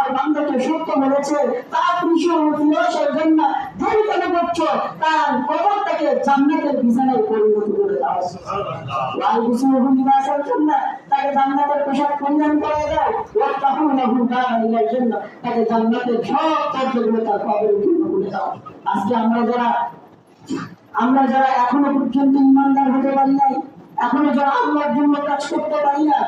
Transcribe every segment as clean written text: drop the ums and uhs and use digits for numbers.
আমার বান্দাকে সত্য বলেছে, তার ফিরোজের জন্য দেরি কেন করছো? তার কবরটাকে জান্নাতের বিছানায় পরিণত করে দাও। ওয়াল বিছানার লিবাসের জন্য তাকে জান্নাতের পোশাক পরিধান করে দাও। ওয়াত্তাকুন লাহু দাইলার জন্য তাকে জান্নাতের সব কার্যগুলো তার কবরে পূর্ণ করে দাও। আজকে আমরা যারা এখনো পর্যন্ত ইমানদার হতে পারি নাই, এখনো যারা আল্লাহর জন্য কাজ করতে পারি না,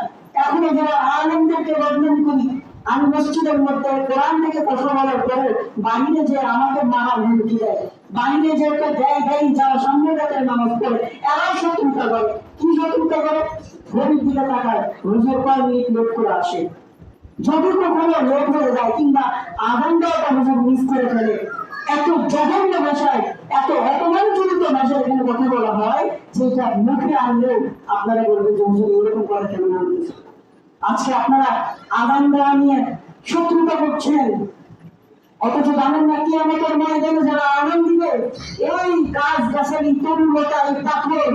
এখনো যারা আলেমদেরকে বদনাম করি, আমি মসজিদের মধ্যে কোরআন থেকে কথা বলার পরে বাহিরে যে আমাদের মারা হুমকি দেয়, বাহিরে যে একটা দেয় যারা সামনে রাতের নামাজ পড়ে, এরাও শত্রুতা করে। কি শত্রুতা করে? ঘড়ির দিকে তাকায়, হুজুর কয় মিনিট লেট করে আসে। যদি কখনো লেট হয়ে যায় কিংবা আজান দেওয়াটা হুজুর মিস করে ফেলে, এত জঘন্য ভাষায়, এত অপমানজনিত ভাষায় এখানে কথা বলা হয়, যেটা মুখে আনলেও আপনারা বলবেন যে হুজুর এরকম করে কেন বলতেছে। আজকে আপনারা আজান দেওয়া নিয়ে শত্রুতা করছেন, অথচ জানেন না কিয়ামতের ময়দানে যারা আজান দিবে, এই গাছ গাছালি তরুলতা, এই পাথর,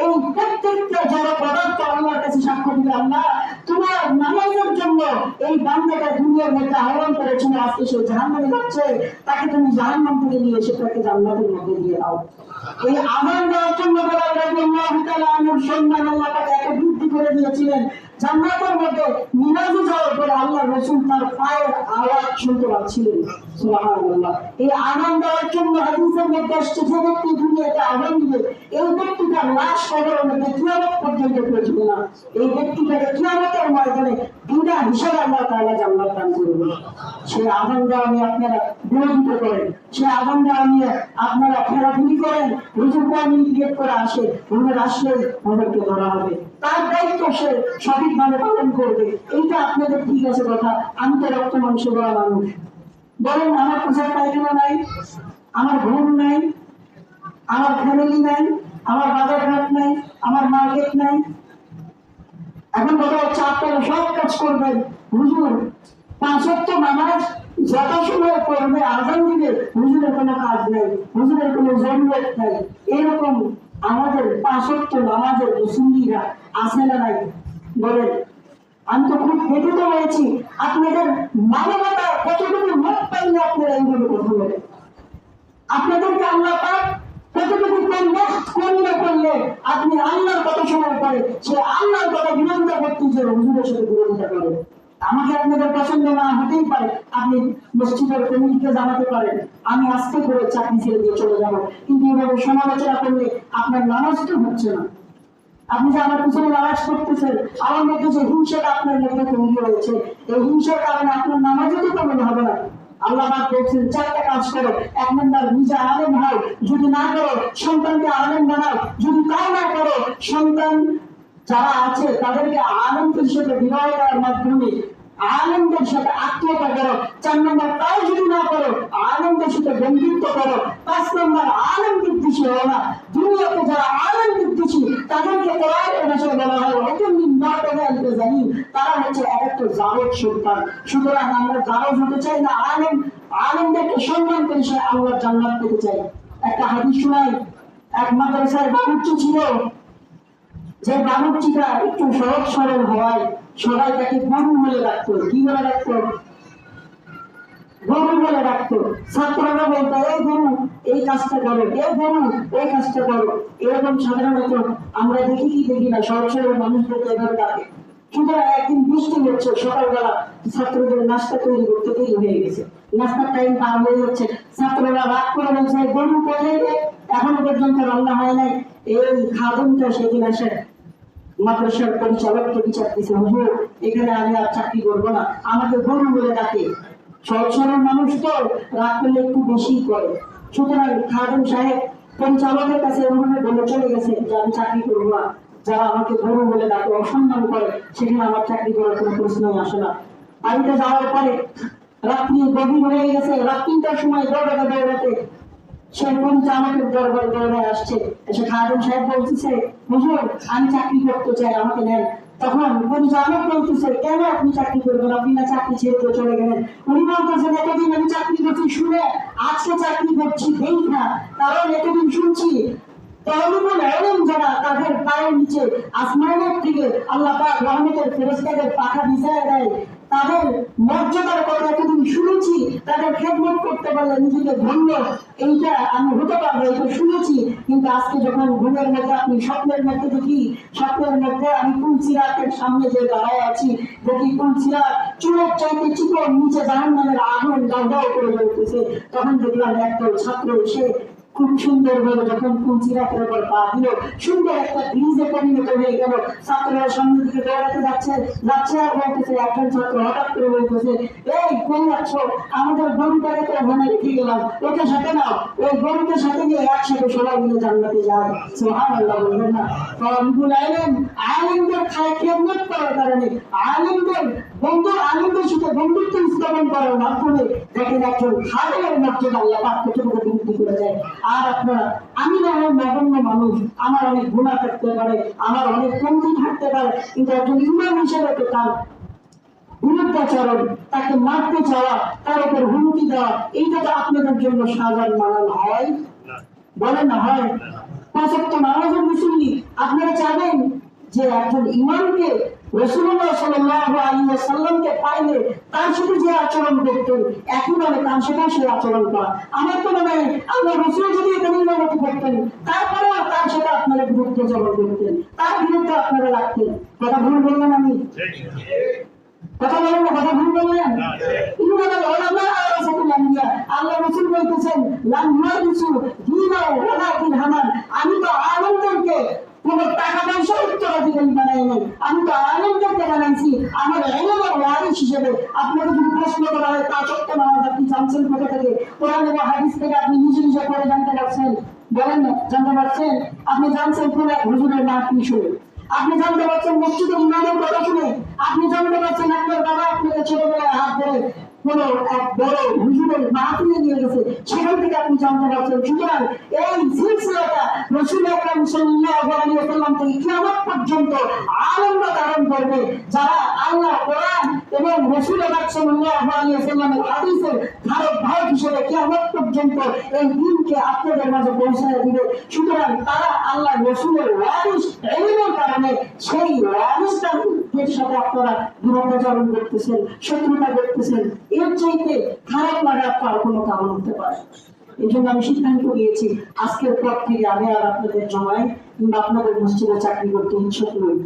এই প্রত্যেকটা যারা পদার্থ আল্লাহর কাছে সাক্ষ্য দিবে, আল্লাহ তোমার নামাজের জন্য এই বান্দাটা দুনিয়ার মধ্যে আহ্বান করেছিল, আজকে সে জাহান্নামে যাচ্ছে, তাকে তুমি জাহান্নাম থেকে নিয়ে এসে তাকে জান্নাতের মধ্যে দিয়ে দাও। এই আজান দেওয়ার জন্য বেলাল রাদিয়াল্লাহু তাআলা আনহুর সম্মান আল্লাহ তাকে এত বৃদ্ধি করে দিয়েছিলেন। জান্নাতের মধ্যে মিরাজে যাওয়ার পরে আল্লাহ রাসূল তার পায়ের আওয়াজ শুনতে পাচ্ছিলেন। সুবহানাল্লাহ। এই আজান দেওয়ার জন্য হাদিসের মধ্যে আসছে, যে ব্যক্তি দুনিয়াতে আজান দিবে, এই ব্যক্তিটার লাশ কবরের মধ্যে কিয়ামত পর্যন্ত পৌঁছবে না। এই ব্যক্তিটাকে কিয়ামতের ময়দানে বিনা হিসাবে আল্লাহ তাআলা জান্নাত দান করবেন। সেই আজান দেওয়া নিয়ে আপনারা বিরোধিতা করেন, সেই আজান দেওয়া নিয়ে আপনারা ফেরাফেরি করেন, হুজুর মিনিট করে আসে, হুজুর আসলে ওদেরকে ধরা হবে, তার দায়িত্ব সে সঠিকভাবে পালন করবে। এইটা আপনাদের ঠিক আছে কথা। আমি তো রক্ত মাংস বলা মানুষ, বলেন আমার পোশাক পায়খানা নাই, আমার ঘুম নাই, আমার ফ্যামিলি নাই, আমার বাজার ঘাট নাই, আমার মার্কেট নাই। এখন কথা হচ্ছে আপনারা সব কাজ করবেন, হুজুর 5 ওয়াক্ত নামাজ যথাসময়ে পড়বে, আজান দিবে, হুজুরের কোনো কাজ নেই, হুজুরের কোনো জরুরত নাই। এরকম আমাদের 5 ওয়াক্ত নামাজের মুসল্লিরা আছে না নাই? বলেন। আমি তো খুব ব্যথিত হয়েছি, আপনাদের মানবতা কতটুকু মত পাইলে আপনারা এইভাবে কথা বলেন। আপনাদেরকে আল্লাহ পাক কতটুকু করলে আপনি আল্লাহর কথা শোনার পরে সে আল্লাহর কথা বিরোধিতা করতে যে হুজুরের সাথে বিরোধিতা করেন। আমাকে আপনাদের পছন্দ না হতেই পারে, আপনি মসজিদের কমিটিকে জানাতে পারেন, আমি আজকে করে চাকরি ছেড়ে দিয়ে চলে যাবো, কিন্তু এভাবে সমালোচনা করলে আপনার নামাজ তো হচ্ছে না। আপনি যে আমার পিছনে নামাজ করতেছেন, আমার মধ্যে যে হিংসাটা আপনার মধ্যে তৈরি হয়েছে, এই হিংসার কারণে আপনার নামাজও তো কমে হবে না। আল্লাহ পাক বলছেন 4টা কাজ করো। 1 নম্বর, নিজে আলেম হও, যদি না করো সন্তানকে আলেম বানাও, যদি তাও না করো সন্তান যারা আছে তাদেরকে আলেমদের সাথে বিবাহ করার মাধ্যমে আলেমদের সাথে আত্মীয়তা করো। 4 নম্বর, তাও যদি না করো আলেমদের সাথে বন্ধুত্ব করো। 5 নম্বর, আলেম বিদ্বেষী হও না। দুনিয়াতে যারা আলেম বিদ্বেষী তাদেরকে কোরআনের ভাষায় বলা হয় তারা হচ্ছে একটা জারজ সন্তান। সুতরাং আমরা জারজ হতে চাই না, আলেমদেরকে সম্মান করে সে আল্লাহর জান্নাত পেতে চাই। একটা হাদিস শোনাই, এক মাদ্রাসায় বাবুর্চি ছিল, যে বাবুর্চিটা একটু সহজ সরল হওয়ায় সবাই তাকে গরু বলে ডাকতো। কি বলে ডাকতো? গরু বলে ডাকতো। ছাত্ররা বলতো, এই গরু এই কাজটা করো, এই গরু এই কাজটা করো। এরকম সাধারণত আমরা দেখি না, সহজ সরল মানুষদেরকে এভাবে ডাকে। সুতরাং একদিন বৃষ্টি হচ্ছে, সকালবেলা ছাত্রদের নাস্তা তৈরি করতে দেরি হয়ে গেছে, নাস্তার টাইম পার হয়ে যাচ্ছে। ছাত্ররা রাগ করে বলছে, গরু কোথায় গে, এখনো পর্যন্ত রান্না হয় নাই। এই খাদমটা সেদিন আসে মাদ্রাসার পরিচালককে বিচারতেছে, হুজুর এখানে আমি আর চাকরি করবো না, আমাকে গরু বলে ডাকে। সহজ সরল মানুষ তো রাগ করলে একটু বেশি করে। সুতরাং খাদম সাহেব পরিচালকের কাছে ওখানে বলে চলে গেছে যে আমি চাকরি করবো না, যারা আমাকে গরু বলে ডাকে, অসম্মান করে, সেখানে আমার চাকরি করার কোনো প্রশ্নই আসে না। বাড়িতে যাওয়ার পরে রাত্রি গভীর হয়ে গেছে, রাত 3টার সময় দৌড়াতে সে পরিচালকের দরবারে দৌড়ে আসছে। এসে খাদম সাহেব বলতেছে, হুজুর আমি চাকরি করতে চাই, আমাকে নেন। তখন পরিচালক বলতেছে, কেন আপনি চাকরি করবেন, আপনি না চাকরি ছেড়ে চলে গেলেন? উনি বলতেছেন, এতদিন আমি চাকরি করছি শুনে আজকে চাকরি করছি দেখ না, কারণ এতদিন শুনছি যারা তাদের পায়ের নিচে আসমানের থেকে আল্লাহ পাক রহমতের ফেরেশতাদের পাখা বিছায় দেয়, তাদের মর্যাদার কথা এতদিন মায়ের খেদমত করতে পারলে নিজেকে ধন্য, এইটা আমি হতে পারবো, এটা শুনেছি। কিন্তু আজকে যখন ঘুমের মধ্যে আপনি স্বপ্নের মধ্যে দেখি, স্বপ্নের মধ্যে আমি কুলসিরাতের সামনে যে দাঁড়ায় আছি, দেখি কুলসিরাত চুলের চাইতে চিকন, নিচে জাহান্নামের আগুন দাও দাও করে জ্বলতেছে। তখন দেখলাম একদল ছাত্র এসে খুব সুন্দর ভাবে যখন কুলসিরাতের উপর পা দিল, সুন্দর একটা ব্রিজে পরিণত হয়ে গেল। ছাত্ররা সামনের দিকে দৌড়াতে যাচ্ছে যাচ্ছে আর বলতেছে, একজন ছাত্র হঠাৎ করে বলতেছে, এই কোন যাচ্ছ? আমাদের গরুটাকে তো ওখানে রেখে গেলাম, ওকে সাথে নাও, ওই গরুটার সাথে নিয়ে একসাথে সবাই মিলে জান্নাতে যায়। সুবহানাল্লাহ বলবেন না? রব্বুল আলামিন আলিমদের খেদমত করার কারণে, আলিমদের আলিমদের সাথে বন্ধুত্ব স্থাপন করার মাধ্যমে দেখেন একজন খালের মর্যাদা আল্লাহ পাক কতটুকু বৃদ্ধি করে দেয়। আর আপনারা, আমি না হয় নগণ্য মানুষ, আমার অনেক গুনাহ থাকতে পারে, আমার অনেক কমতি থাকতে পারে, কিন্তু একজন ইমাম হিসেবে তো তার বিরুদ্ধাচরণ, তাকে মারতে চাওয়া, তার উপর হুমকি দেওয়া, এইটা তো আপনাদের জন্য সাধারণ মানান হয়? বলেন না হয়? পাঁচ ওয়াক্ত নামাজের মুসল্লি আপনারা চাবেন যে একজন ইমামকে, রাসূলুল্লাহ সাল্লাল্লাহু আলাইহি ওয়াসাল্লামকে পাইলে তার সাথে যে আচরণ করতেন, একইভাবে তার সাথে সে আচরণ করা? আমার তো মনে হয় আল্লাহ রাসূল যদি এখানে ইমামতি করতেন, তারপরেও তার সাথে আপনারা বিরুদ্ধাচরণ করতেন, তার বিরুদ্ধে আপনারা রাখতেন। কথা ভুল বললেন? আমি কথা বলেন না? কথা ভুল বললেন? ইন্নাল উলামা ওয়ারাসাতুল আম্বিয়া, আল্লাহ রাসূল বলতেছেন, লাম ইয়ারিসু দীনাও ওয়ালা দিরহামান, আমি তো আলেমদেরকে কোন টাকা পয়সা উত্তরাধিকারী বানাই নাই, আমি তো আলেমদেরকে বানাইছি আমার ইলমের ওয়ারিস হিসেবে। আপনাকে যদি প্রশ্ন করা হয় পাঁচ ওয়াক্ত নামাজ আপনি জানছেন কোথা থেকে? কোরআন এবং হাদিস থেকে আপনি নিজে নিজে পড়ে জানতে পারছেন? বলেন না, জানতে পারছেন? আপনি জানছেন কোন এক হুজুরের মাহফিল শুনে, আপনি জানতে পারছেন মসজিদের ইমামের কথা শুনে, আপনি জানতে পারছেন আপনার বাবা আপনাকে ছোটবেলায় হাত ধরে কোন এক বড় হুজুরের মাহফিলে নিয়ে গেছে, সেখান থেকে আপনি জানতে পারছেন। সুতরাং এই সিলসিলাটা রাসূল আকরাম সাল্লাল্লাহু আলাইহি ওয়াসাল্লাম থেকে কিয়ামত পর্যন্ত আলেমরা ধারণ করবে, যারা আল্লাহ কোরআন এবং রাসূল আকরাম সাল্লাল্লাহু আলাইহি ওয়াসাল্লামের হাদিসের ধারক বাহক হিসেবে কিয়ামত পর্যন্ত এই দ্বীনকে আপনাদের মাঝে পৌঁছায় দিবে। সুতরাং তারা আল্লাহ রাসূলের ওয়ারিস ইলমের কারণে সেই ওয়ারিসদের সাথে আপনারা বিরোধাচরণ করতেছেন, শত্রুতা করতেছেন, এর চাইতে খারাপ লাগা আপনার কোনো কারণ হতে পারে? এই জন্য আমি সিদ্ধান্ত নিয়েছি আজকের পর থেকে আমি আর আপনাদের জমায় কিংবা আপনাদের মসজিদে চাকরি করতে ইচ্ছুক নই।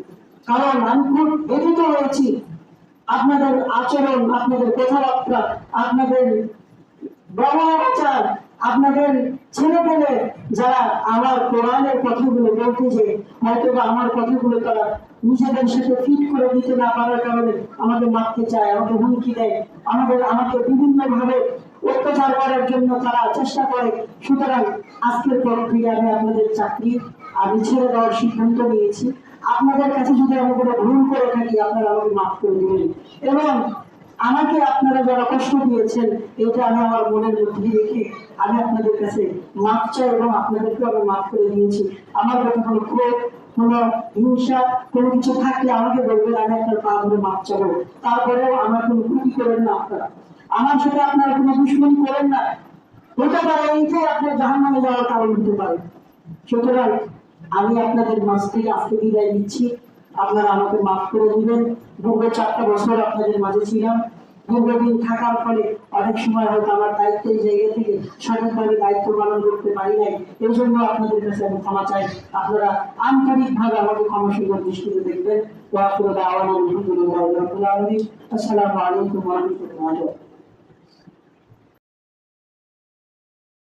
কারণ আমি খুব ব্যথিত হয়েছি আপনাদের আচরণ, আপনাদের কথাবার্তা, আপনাদের ব্যবহার, আপনাদের ছেলে পেলে যারা আমার কোরআনের কথাগুলো বলতে যে হয়তো আমার কথাগুলো তারা নিজেদের সাথে ফিট করে দিতে না পারার কারণে আমাদের মারতে চায়, আমাকে হুমকি দেয়, আমাকে বিভিন্ন ভাবে অত্যাচার করার জন্য তারা চেষ্টা করে। সুতরাং আজকের পর থেকে আমি আপনাদের চাকরি আমি ছেড়ে দেওয়ার সিদ্ধান্ত নিয়েছি। আপনাদের কাছে যদি আমি কোনো ভুল করে থাকি আপনারা আমাকে মাফ করে দিবেন, এবং আমাকে আপনারা যারা কষ্ট দিয়েছেন এটা আমি আমার মনের মধ্যে রেখে আমি আপনাদের কাছে মাফ চাই, এবং আপনাদেরকে আমি মাফ করে দিয়েছি। আমার কাছে কোনো ক্রোধ, কোনো হিংসা, কোনো কিছু থাকলে আমাকে বলবেন, আমি আপনার পা ধরে মাফ চাবো। তারপরেও আমার কোনো ক্ষতি করেন না, আপনারা আমার সাথে আপনারা কোনো দুশ্মনী করেন না। হতে পারে এইটাই আপনার জাহান্নামে যাওয়ার কারণ হতে পারে। সুতরাং আমি আপনাদের মাঝ থেকে আজকে বিদায় নিচ্ছি, আপনারা আমাকে মাফ করে দিবেন। দীর্ঘ 4টা বছর আপনাদের মাঝে ছিলাম, দীর্ঘদিন থাকার ফলে অনেক সময় হয়তো আমার দায়িত্বের জায়গা থেকে সঠিকভাবে দায়িত্ব পালন করতে পারি নাই, এই জন্য আপনাদের কাছে আমি ক্ষমা চাই। আপনারা আন্তরিকভাবে আমাকে ক্ষমাসুন্দর দৃষ্টিতে দেখবেন। ওয়া আখিরু দাওয়ানা আলহামদুলিল্লাহি রাব্বিল আলামিন। আসসালামু আলাইকুম ওয়া রাহমাতুল্লাহি।